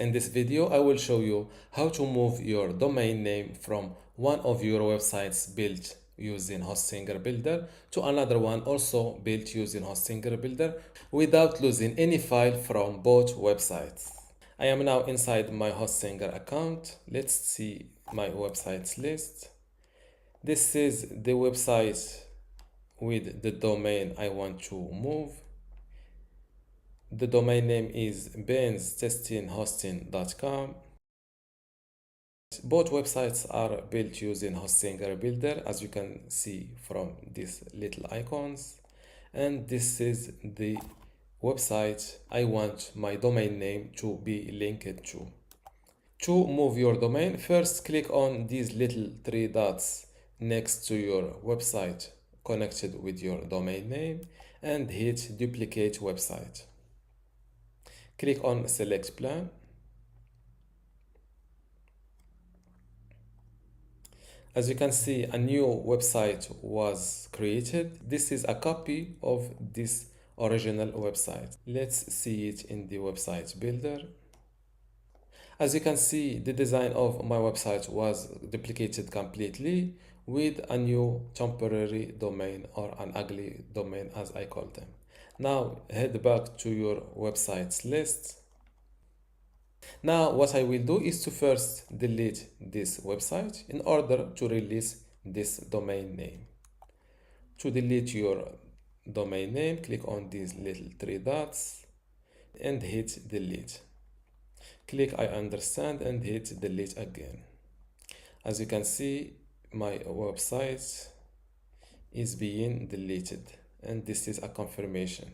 In this video, I will show you how to move your domain name from one of your websites built using Hostinger Builder to another one also built using Hostinger Builder without losing any file from both websites. I am now inside my Hostinger account. Let's see my websites list. This is the website with the domain I want to move. The domain name is benstestinghosting.com. Both websites are built using Hostinger Builder, as you can see from these little icons. And this is the website I want my domain name to be linked to. To move your domain, first click on these little three dots next to your website connected with your domain name and hit duplicate website. Click on select plan. As you can see, a new website was created. This is a copy of this original website. Let's see it in the website builder. As you can see, the design of my website was duplicated completely with a new temporary domain, or an ugly domain as I call them. Now head back to your websites list. Now what I will do is to first delete this website in order to release this domain name. To delete your domain name, click on these little three dots and hit delete. Click I understand and hit delete again. As you can see, my website is being deleted and this is a confirmation.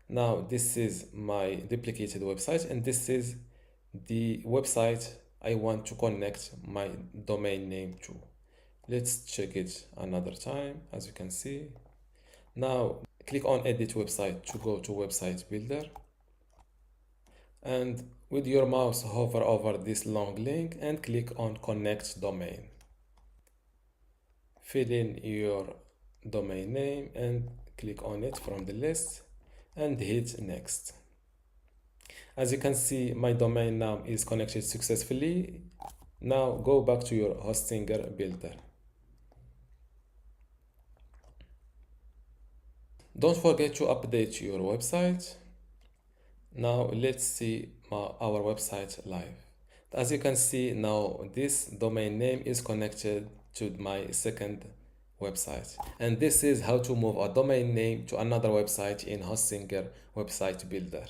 Now this is my duplicated website and this is the website I want to connect my domain name to. Let's check it another time. As you can see, now click on edit website to go to website builder, and with your mouse hover over this long link and click on connect domain. Fill in your domain name and click on it from the list and hit next. As you can see, my domain name is connected successfully. Now go back to your Hostinger Builder. Don't forget to update your website. Now let's see our website live. As you can see, now this domain name is connected to my second website. And this is how to move a domain name to another website in Hostinger Website Builder.